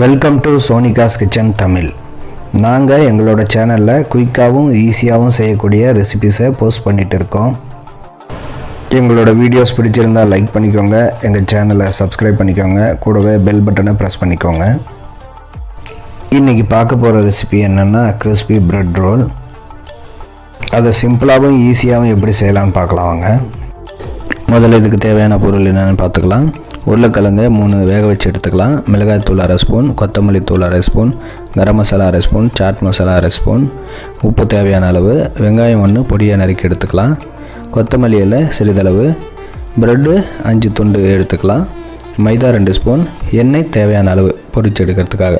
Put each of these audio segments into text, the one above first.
Welcome to Sonika's kitchen Tamil. நாங்கள் எங்களோட சேனலில் குயிக்காகவும் ஈஸியாகவும் செய்யக்கூடிய ரெசிபிஸை போஸ்ட் பண்ணிகிட்டு இருக்கோம். எங்களோட வீடியோஸ் பிடிச்சிருந்தால் லைக் பண்ணிக்கோங்க, எங்கள் சேனலை சப்ஸ்கிரைப் பண்ணிக்கோங்க, கூடவே பெல் பட்டனை ப்ரெஸ் பண்ணிக்கோங்க. இன்றைக்கி பார்க்க போகிற ரெசிபி என்னென்னா கிறிஸ்பி பிரெட் ரோல். அதை சிம்பிளாகவும் ஈஸியாகவும் எப்படி செய்யலாம்னு பார்க்கலாம் வாங்க. முதல்ல இதுக்கு தேவையான பொருள் என்னென்னு பார்த்துக்கலாம். உருளைக்கிழங்கு 3 வேக வச்சு எடுத்துக்கலாம். மிளகாய் தூள் 1/2 ஸ்பூன், கொத்தமல்லி தூள் 1/2 spoon, garam masala 1/2 spoon, chaat masala 1/2 spoon, உப்பு தேவையான அளவு, வெங்காயம் 1 பொடியாக நறுக்கி எடுத்துக்கலாம், கொத்தமல்லி இலை சிறிதளவு, ப்ரெட்டு 5 துண்டு எடுத்துக்கலாம், மைதா 2 ஸ்பூன், எண்ணெய் தேவையான அளவு பொரிச்சு எடுக்கிறதுக்காக.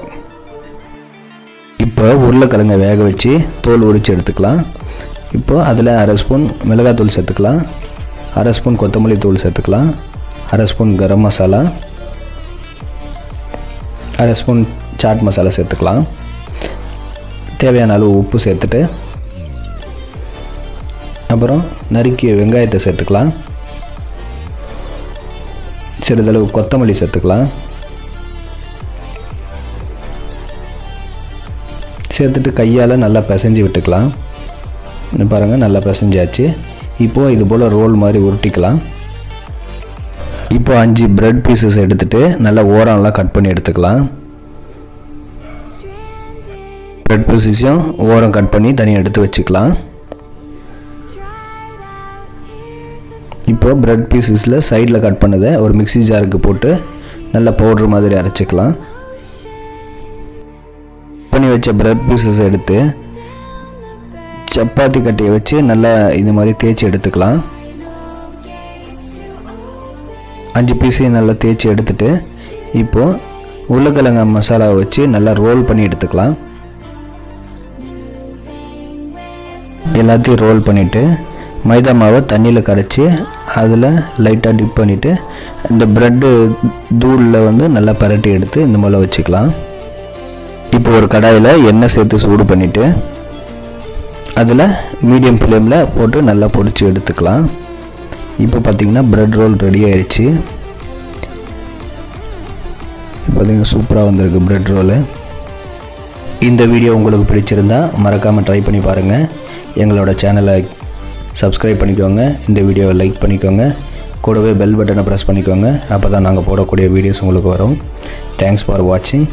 இப்போ உருளைக்கிழங்கை வேக வச்சு தோல் உரித்து எடுத்துக்கலாம். இப்போது அதில் 1/2 ஸ்பூன் மிளகாய் தூள் சேர்த்துக்கலாம், 1/2 ஸ்பூன் கொத்தமல்லி தூள் சேர்த்துக்கலாம், 1/2 spoon garam masala, 1/2 spoon chaat masala சேர்த்துக்கலாம். தேவையான அளவு உப்பு சேர்த்துட்டு அப்புறம் நறுக்கிய வெங்காயத்தை சேர்த்துக்கலாம், சிறிதளவு கொத்தமல்லி சேர்த்துக்கலாம். சேர்த்துட்டு கையால் நல்லா பிசைஞ்சு விட்டுக்கலாம். பாருங்கள், நல்லா பிசைஞ்சாச்சு. இப்போது இது போல் ரோல் மாதிரி உருட்டிக்கலாம். இப்போ 5 பிரெட் பீசஸ் எடுத்துகிட்டு நல்லா ஓரம்லாம் கட் பண்ணி எடுத்துக்கலாம். பிரெட் பீசஸையும் ஓரம் கட் பண்ணி தனியாக எடுத்து வச்சுக்கலாம். இப்போ பிரெட் பீசஸில் சைடில் கட் பண்ணதை ஒரு மிக்ஸி ஜாருக்கு போட்டு நல்லா பவுட்ரு மாதிரி அரைச்சிக்கலாம். பண்ணி வச்ச பிரெட் பீசஸ் எடுத்து சப்பாத்தி கட்டையை வச்சு நல்லா இது மாதிரி தேய்ச்சி எடுத்துக்கலாம். 5 பீஸையும் நல்லா தேய்ச்சி எடுத்துட்டு இப்போது உருளைக்கிழங்கு மசாலாவை வச்சு நல்லா ரோல் பண்ணி எடுத்துக்கலாம். எல்லாத்தையும் ரோல் பண்ணிவிட்டு மைதா மாவை தண்ணியில் கரைச்சி அதில் லைட்டாக டிப் பண்ணிவிட்டு இந்த ப்ரெட்டு தூளில் நல்லா பரட்டி எடுத்து இந்த மாதிரி வச்சுக்கலாம். இப்போ ஒரு கடாயில் எண்ணெய் சேர்த்து சூடு பண்ணிவிட்டு அதில் மீடியம் ஃப்ளேமில் போட்டு நல்லா பொரிச்சு எடுத்துக்கலாம். இப்போ பார்த்திங்கன்னா பிரெட் ரோல் ரெடி ஆயிடுச்சு. பார்த்திங்கன்னா சூப்பராக வந்திருக்கு பிரெட் ரோலு. இந்த வீடியோ உங்களுக்கு பிடிச்சிருந்தா மறக்காமல் ட்ரை பண்ணி பாருங்கள். எங்களோட சேனலை சப்ஸ்கிரைப் பண்ணிக்கோங்க, இந்த வீடியோவை லைக் பண்ணிக்கோங்க, கூடவே பெல் பட்டனை ப்ரெஸ் பண்ணிக்கோங்க. அப்போ தான் நாங்கள் போடக்கூடிய வீடியோஸ் உங்களுக்கு வரும். தேங்க்ஸ் ஃபார் வாட்சிங்.